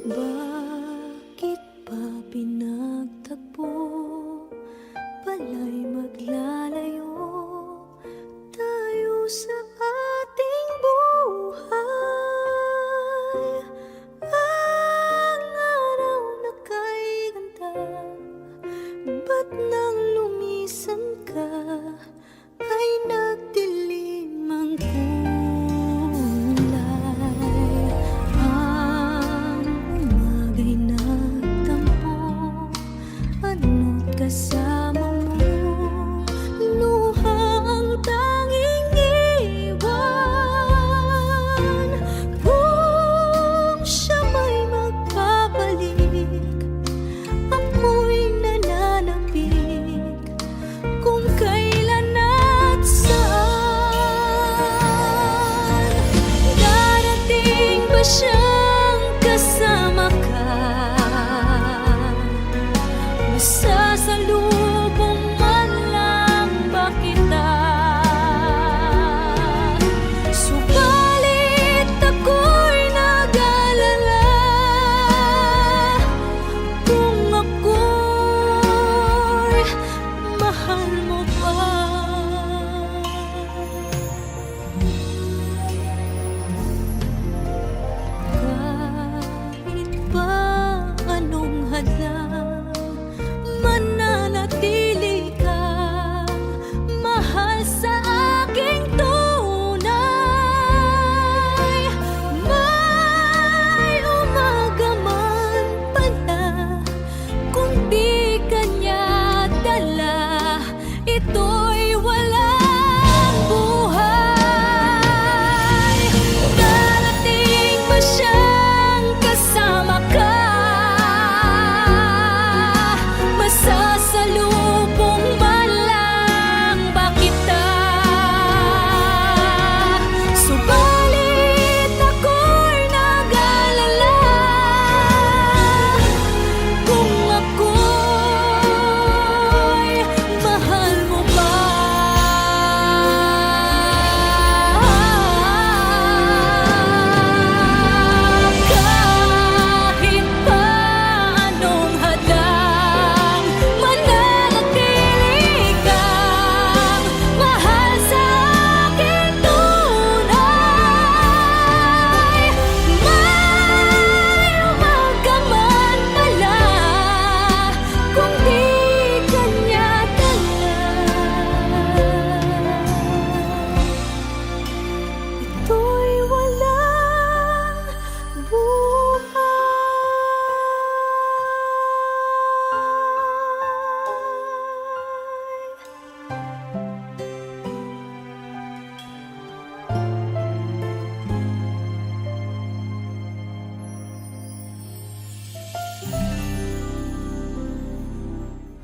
Bakit ba pinagtagpo? Pala'y maglalayo tayo sa ating buhay. Ang araw na kay ganda, ba't nang lumisan ka ay nagdilim ang kulay? Ang umaga'y nagtampo, ano't kasama mo, luha ang tanging iwan. Kung siya may magpapalik, ako'y nananapik kung kailan at saan. Darating ba siyang kasama ka? Masasalubong man lang ba kita? Subalit ako'y nag-alala kung ako'y mahal mo pa. Kahit pa anong hadlang, mananatili kang mahal sa aking tunay. May umaga man pala, kung di kanya dala, ito'y walang buhay. Darating ba siyang kasama ka? Masasalubong man lang ba kita? Subalit ako'y nag-alala kung ako'y mahal mo pa. Kahit pa anong hadlang, mananatili kang mahal sa aking tunay. May umaga man pala, kung di kanya dala, ito'y walang buhay.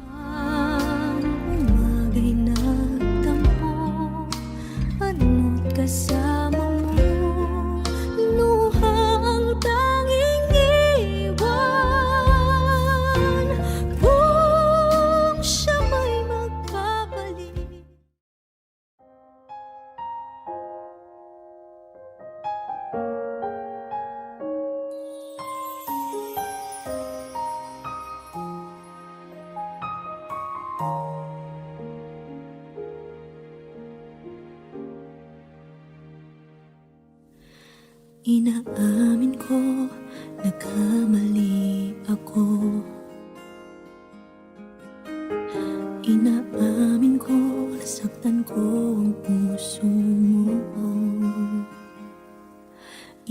Ang umaga'y nagtampo, ano't kasama mo, luha ang tanging iwan. Kung siya may magpapalik, inaamin ko, nagkamali ako. Inaamin ko, nasaktan ko ang puso mo.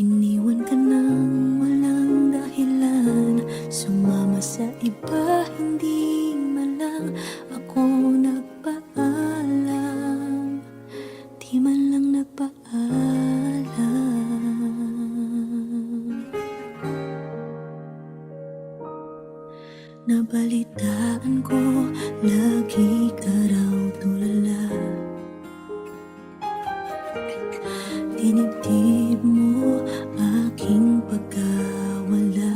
Iniwan ka nang walang dahilan, sumama sa iba, hindi man lang ako nagpaalam. Di man lang nagpaalam. Nabalitaan ko, lagi ka raw tulala. Dinibdib mo aking pagkawala.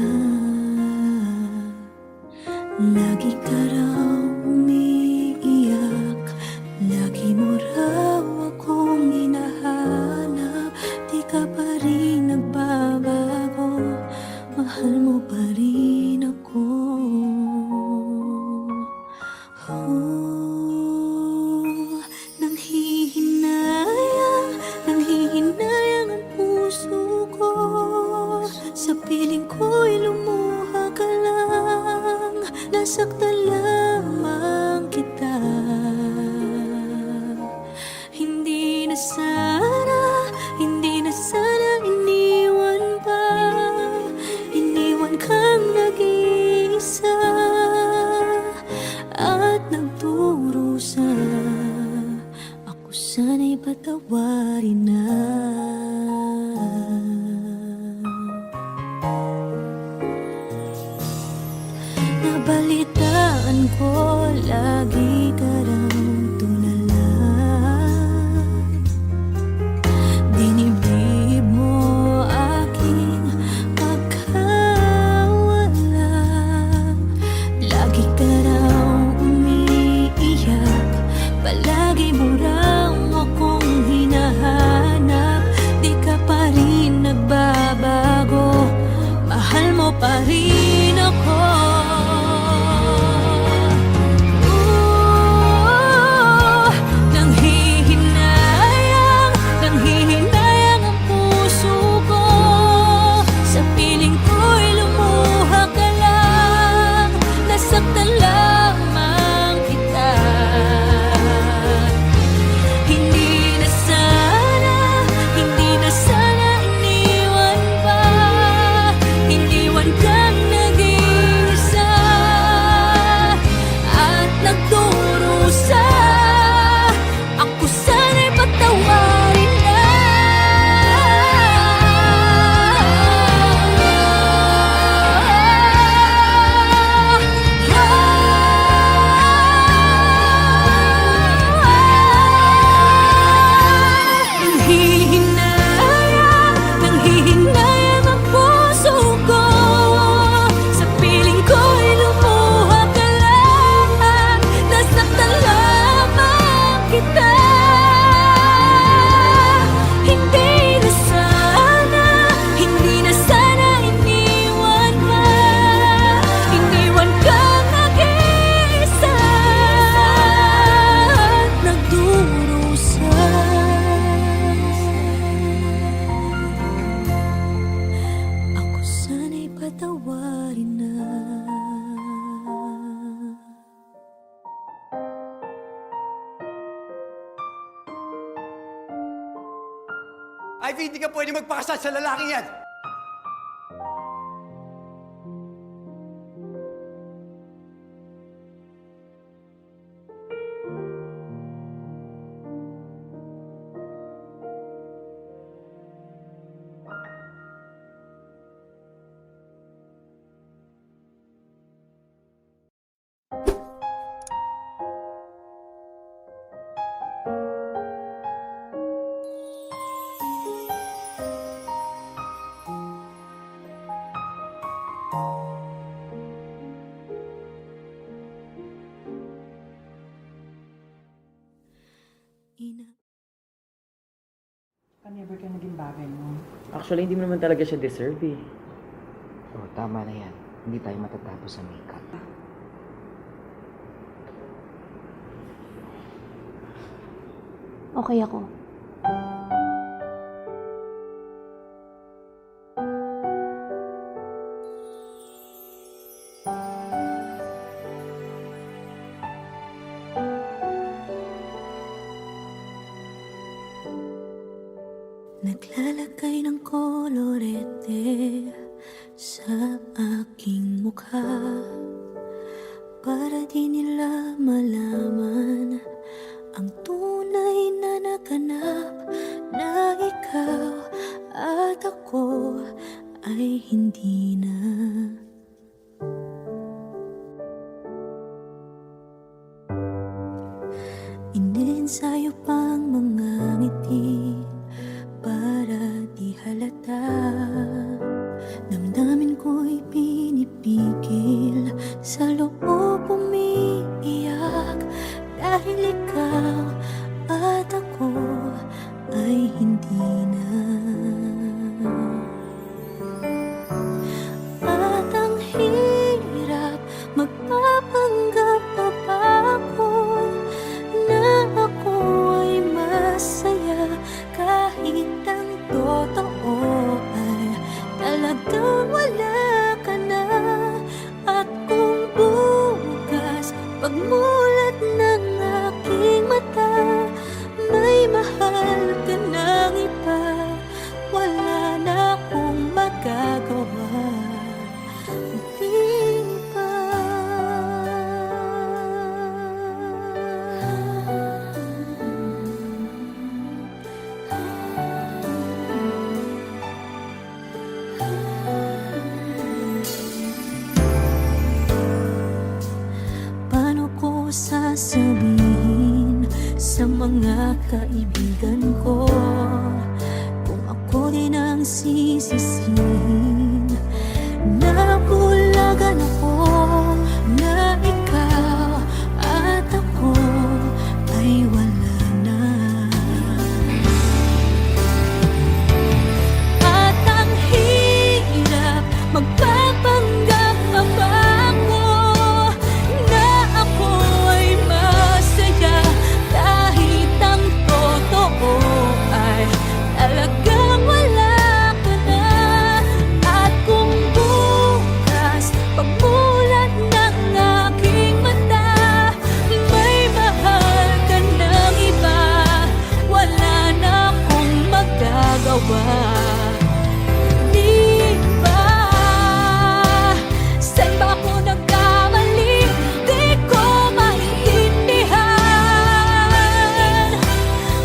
Lagi ka raw umiiyak, lagi mo raw akong hinahanap. Di ka pa rin nagbabago, mahal mo ko, lagi ka raw tulala. Dinibdib mo aking pagkawala. Lagi ka raw umiiyak, palagi mo raw akong hinahanap. Di ka pa rin nagbabago, mahal mo pa rin ako. Nanghihinayang ang puso ko. Sa piling ko'y lumuha ka lang, nasaktan lamang kita. Hindi na sana iniwan pa. Iniwan kang nag-iisa at nagdurusa. Ako sana'y patawarin na. Nanghihinayang ang puso ko. Sa piling ko'y lumuha ka lang, nasaktan lamang kita. Hindi na sana iniwan pa. Iniwan kang nag-iisa at nagdurusa. Ako sana'y patawarin na. Ivy, hindi ka pwede magpakasal sa lalaking yan! Never ka naging bagay mo. Actually, hindi mo naman talaga siya deserve eh. Oh, tama na yan. Hindi tayo matatapos sa makeup. Okay ako. Naglalagay ng kolorete sa aking mukha para di nila malaman ang tunay na naganap, na ikaw at ako ay hindi na. Inensayo pang mga ngiti para di halata. Damdamin ko'y pinipigil, sa loob umiiyak, dahil ikaw at ako ay hindi na. At ang kaibigan ko. Kung ako din ang sisisihin, nabulagan ako na ikaw at ako ay wala na. At ang hirap magpapanggap pa ba ako na ako ay masaya kahit ang totoo ay talagang wala ka na. At kung bukas pagmulat ng aking mata may mahal ka ng iba, wala na akong magagawa. Di ba? Saan ba ako nagkamali? Di ko maintindihan.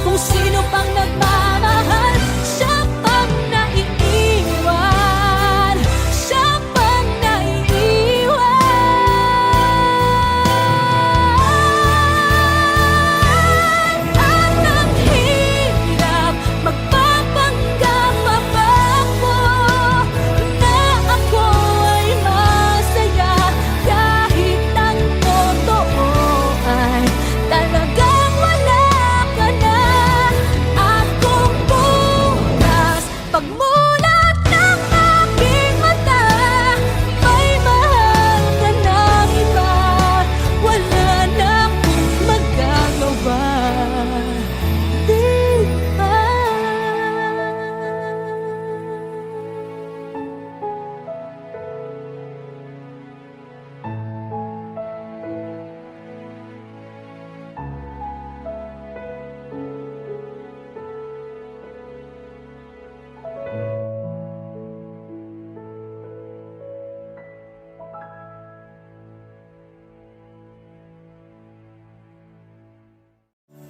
Kung sino pang nagmamahal, siya pang naiiwan. Siya pang naiiwan. At ang hirap magpapanggap pa ba ako na ako ay masaya kahit ang totoo ay talagang wala ka na. At kung bukas pagmulat ng aking mata may mahal ka ng iba, wala na akong magagawa. Di ba?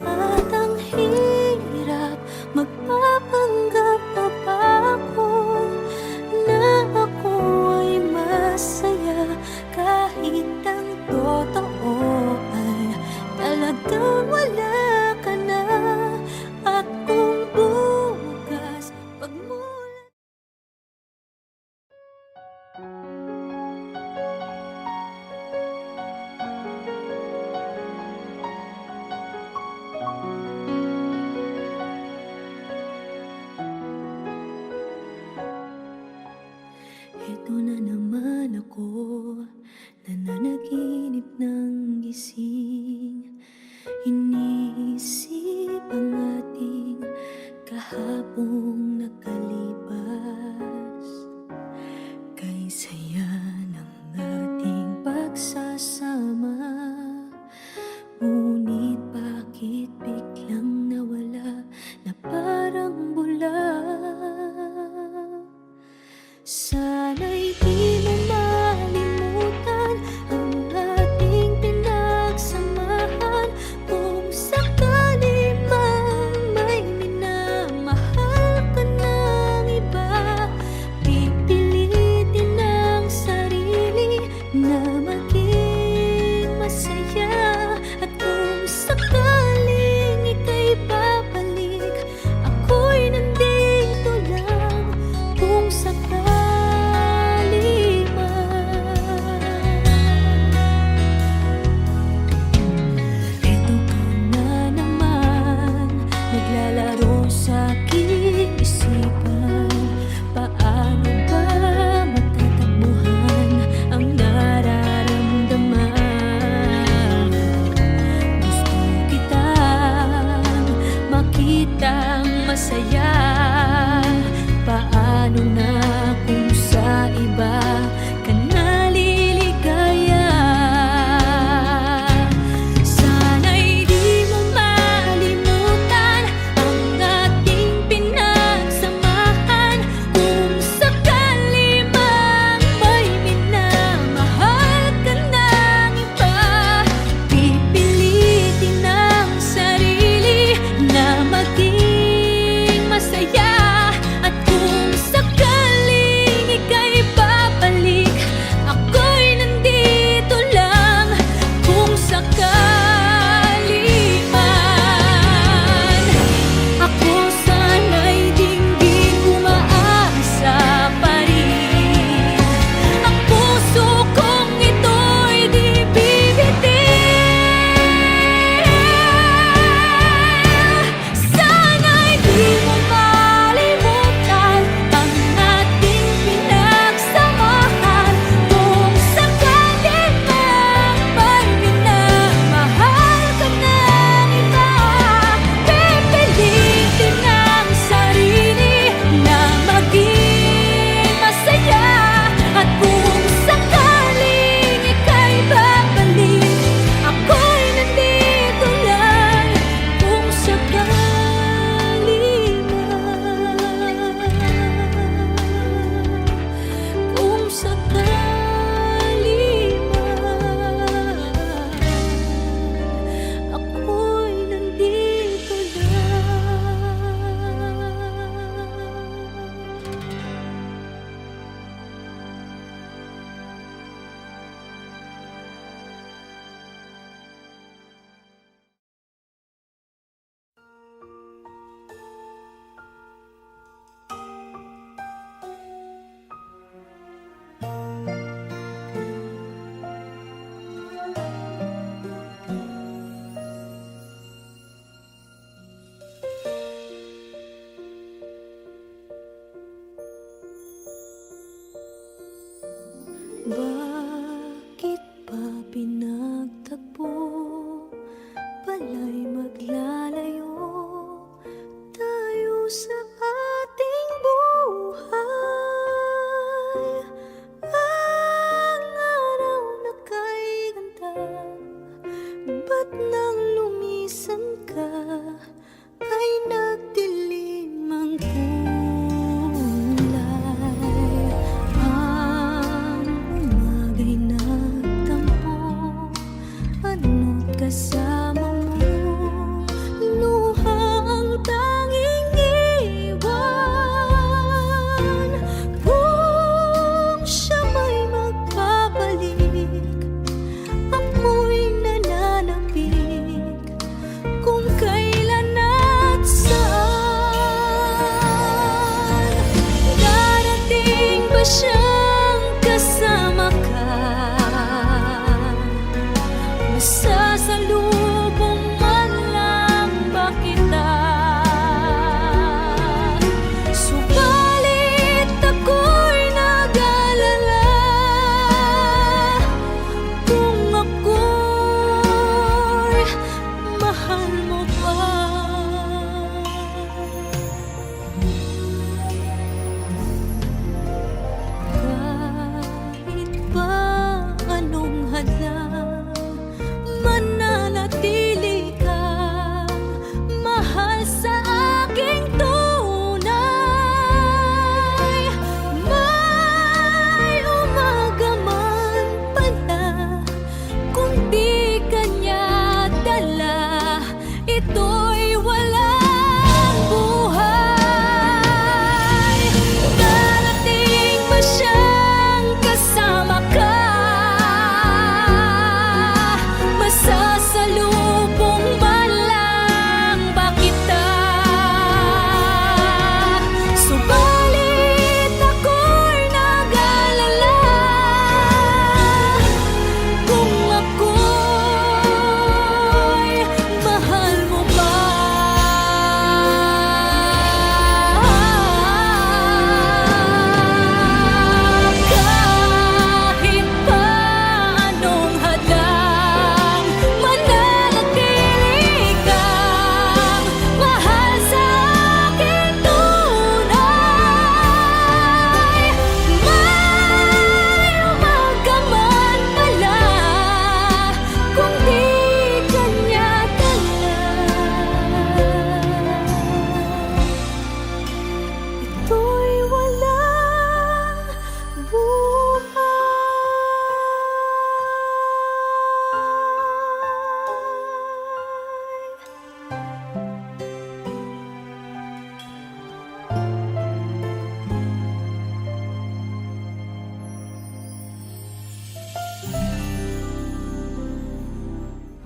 At ang hirap magpapanggap pa ba ako na ako ay masaya kahit ang totoo ay talagang wala ka na. At kung bukas pagmulat Ito na naman ako, nananaginip ng gising. Iniisip ang ating kahapong nakalipas. Kay saya ng ating pagsasama, ngunit bakit biglang nawala na parang bula? Sana'y di mo malimutan ang ating pinagsamahan. Kung sakali mang may minamahal ka ng iba, pipilitin ang sarili na maging masaya. At kung sakaling ika'y babalik, ako'y nandito lang. Kung sakali Bakit ba pinagtagpo? Pala'y maglalayo tayo sa ating buhay. Ang araw na kay ganda, ba't nang lumisan ka ay nagdilim ang kulay? Ang umaga'y nagtampo, ano't kasama mo, luha ang tanging iwan. Kung siya may magpapalik, ako'y nananapig kung kailan at saan. Darating ba siyang kasama ka? Masasalubong man lang ba kita? Subalit ako'y nag-alala kung ako'y mahal mo pa. Kahit pa anong hadlang, mananatili kang mahal sa aking tunay. May umaga man pala, kung di kanya dala, ito'y walang buhay. Darating ba siyang kasama ka? Masasalubong man lang ba kita? Subalit ako'y nag-alala kung ako'y mahal mo pa. Kahit pa anong hadlang, mananatili kang mahal sa aking tunay. May umaga man pala, kung di kanya dala, ito'y walang buhay.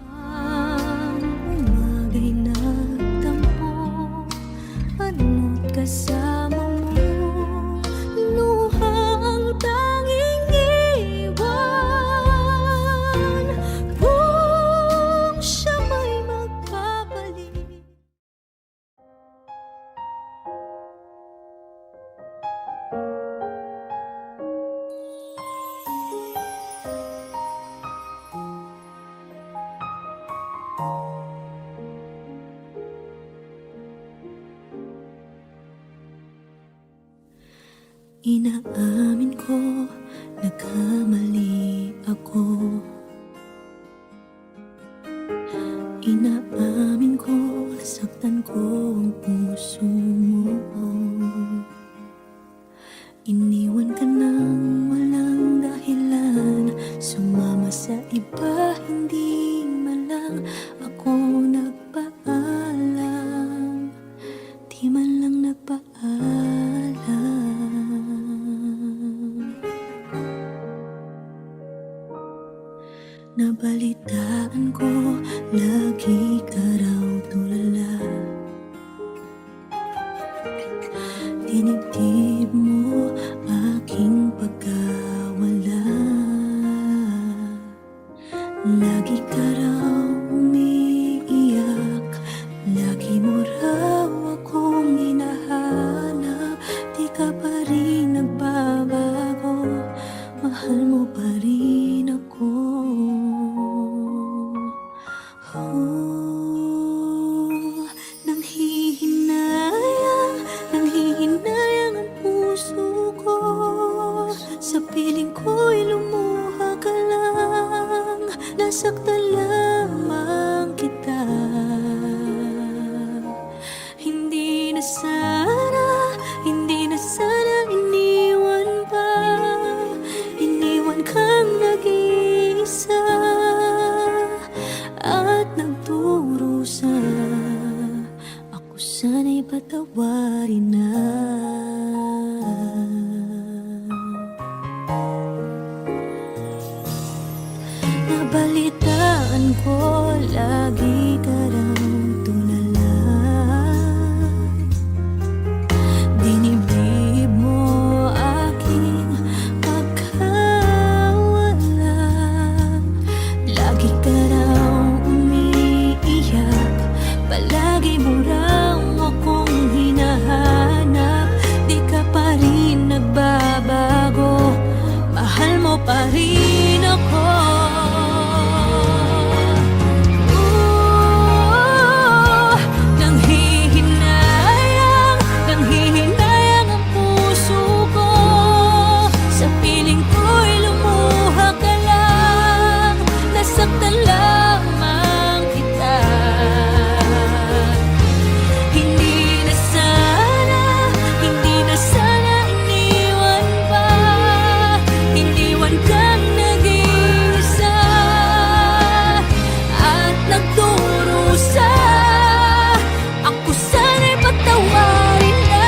Ang umaga'y nagtampo, ano't kasama mo, luha ang tanging iwan. Kung siya may magpapalik, inaamin ko, nagkamali ako. Inaamin ko, nasaktan ko ang puso mo. Iniwan ka nang walang dahilan, sumama sa iba, hindi man lang ako nagpaalam. Di man lang nagpaalam. Nabalitaan ko, lagi ka raw tulala. Dinibdib mo aking pagkawala. Lagi ka raw umiiyak, lagi mo raw akong hinahanap. Di ka pa rin nagbabago, mahal mo pa nasaktan lamang kita. Hindi na sana, hindi na sana iniwan pa. Iniwan kang nag-iisa at nagdurusa. Ako sana'y patawarin na. Nabalitaan ko lagi ka raw tulala. Dinibdib mo aking pagkawala. Lagi ka raw umiiyak, palagi mo raw akong hinahanap. Di ka pa rin nagbabago, mahal mo pa rin ako. Nanghihinayang ang puso ko. Sa piling ko'y lumuha ka lang. Nasaktan lamang kita. Hindi na sana, hindi na sana iniwan pa. Iniwan kang nag-iisa at nagdurusa. Ako sana'y patawarin na.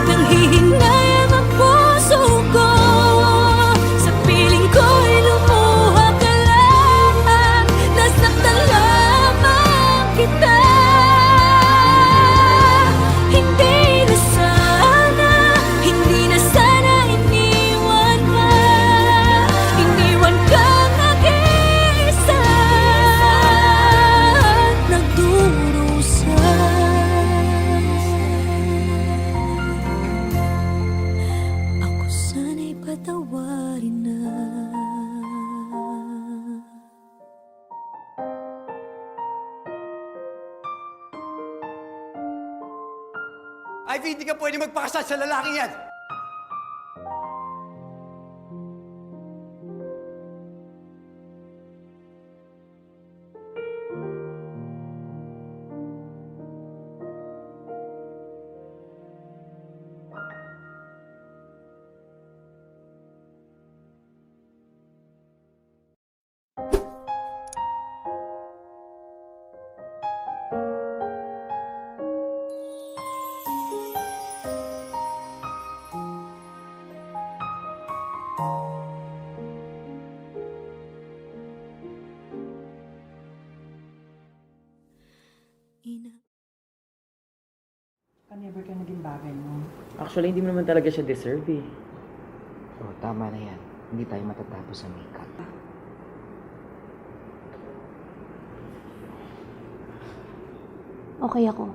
Nanghihinayang ang puso ko. Sa piling ko'y lumuha ka lang. Nasaktan lamang kita. Hindi na sana, hindi na sana iniwan pa. Iniwan kang nag-iisa at nagdurusa. Ako sana'y patawarin na. Ivy, hindi ka pwede magpakasal sa lalaking yan! Ina. Never ka naging bagay mo. Actually, hindi mo naman talaga siya deserve eh. Oh, tama na yan. Hindi tayo matatapos sa makeup. Okay ako.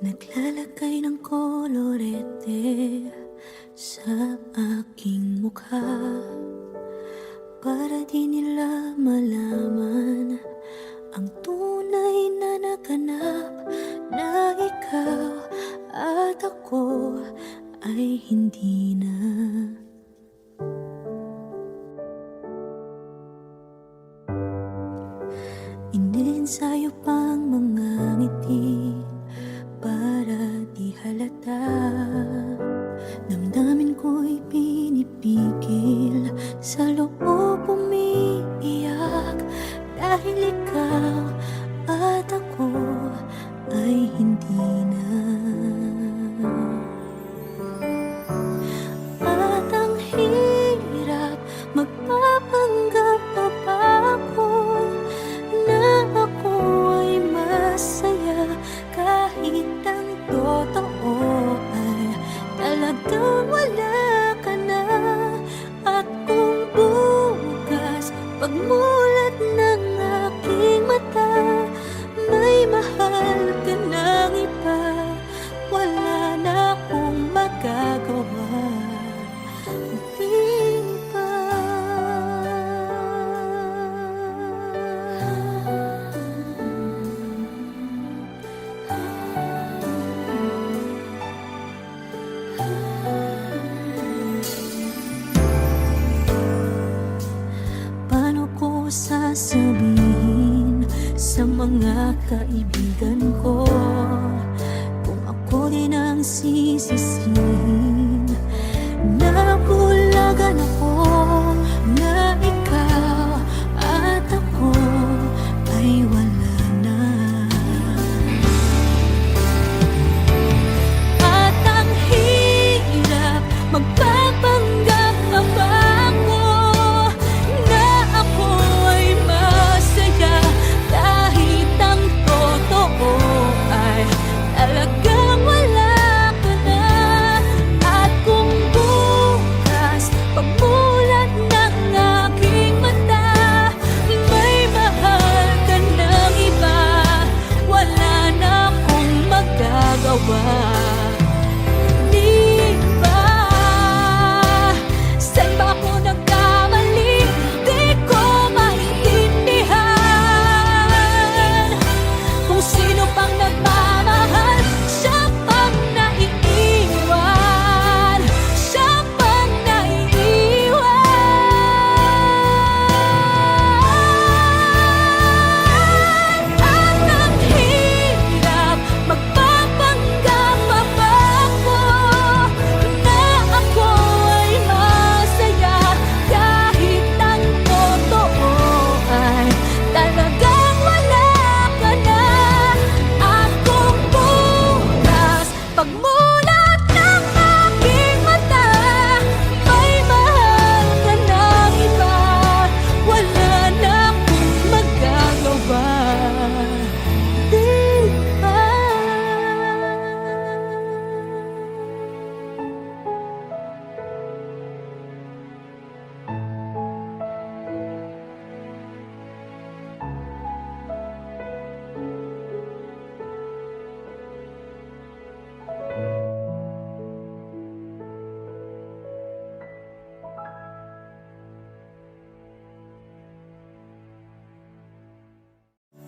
Naglalagay ng kolorete sa aking mukha para di nila malaman ang tunay na naganap, na ikaw at ako ay hindi na. Iniensayo pang mga ngiti para di halata. Damdamin ko'y pinipigil, sa loob umiiyak, dahil ikaw at ako ay hindi na. sabihin sa mga kaibigan ko kung ako din ang sisisihin. Nabulagan ako na ikaw at ako ay wala na. At ang hirap magpapanggap pa ba ako na ako ay masaya kahit ang totoo ay talagang wala ka na. At kung bukas pagmulat ng aking mata may mahal ka ng iba, wala na akong magagawa. Di ba? Saan ba ako nagkamali? Di ko maintindihan. Kung sino pang nagmamahal, siya pang naiiwan. Siya pang naiiwan. At ang hirap magpapanggap pa ba ako na ako ay masaya kahit ang totoo ay talagang wala ka na. At kung bukas pagmulat ng aking mata may mahal ka ng iba, wala na akong magagawa. Di ba?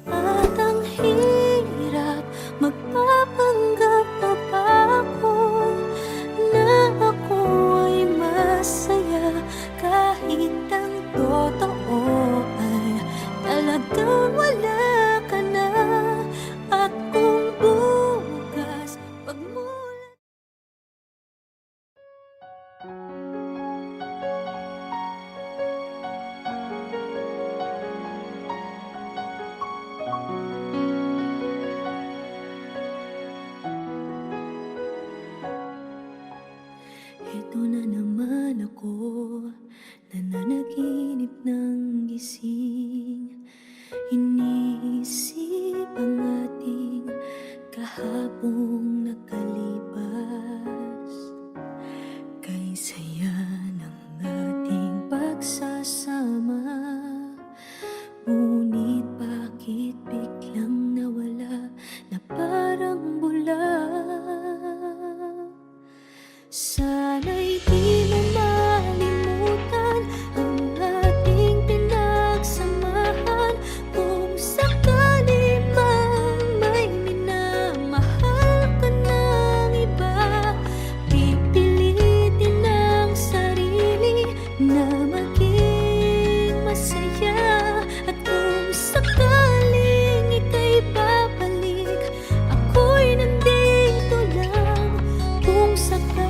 At ang hirap magpapanggap pa ba ako na ako ay masaya kahit ang totoo ay talagang wala ka na. At kung bukas pagmulat Ito na naman ako, nananaginip ng gising. Iniisip ang ating kahapong nakalipas. Kay saya ng ating pagsasama, ngunit bakit biglang nawala na parang bula? Sana'y di mo malimutan ang ating pinagsamahan. Kung sakali mang may minamahal ka ng iba, pipilitin ang sarili na maging masaya. At kung sakaling ika'y babalik, ako'y nandito lang. Kung sakali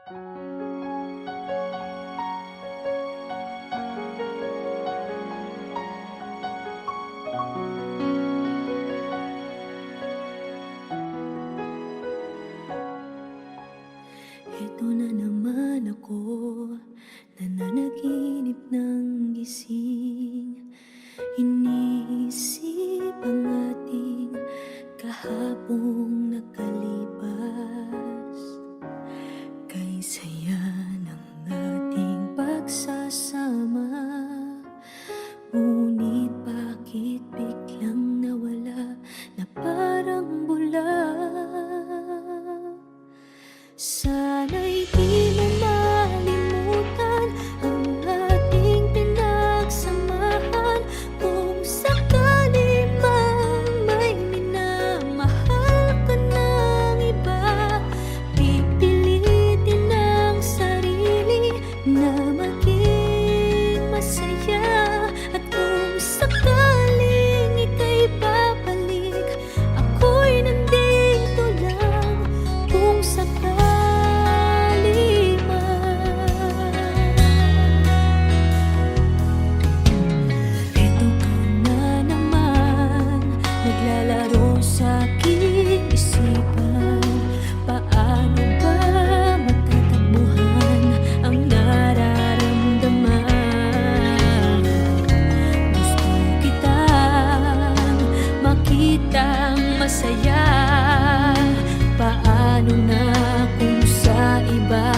Ito na naman ako, nananaginip ng gising. Iniisip ang ating kahapong nakalipas. Kay saya ng ating pagsasama. Ngunit bakit biglang nawala na parang bula? Sana'y di mo malimutan ang ating pinagsamahan. Kung sakali mang may minamahal ka ng iba, pipilitin ang sarili na maging masaya. At kung sakaling ika'y babalik, ako'y nandito lang kung sakali man. Ito ka na naman, naglalaro sa aking isipan. Paano ba matatakbuhan ang nararamdaman? Gusto kitang makitang masaya. Paano na kung sa iba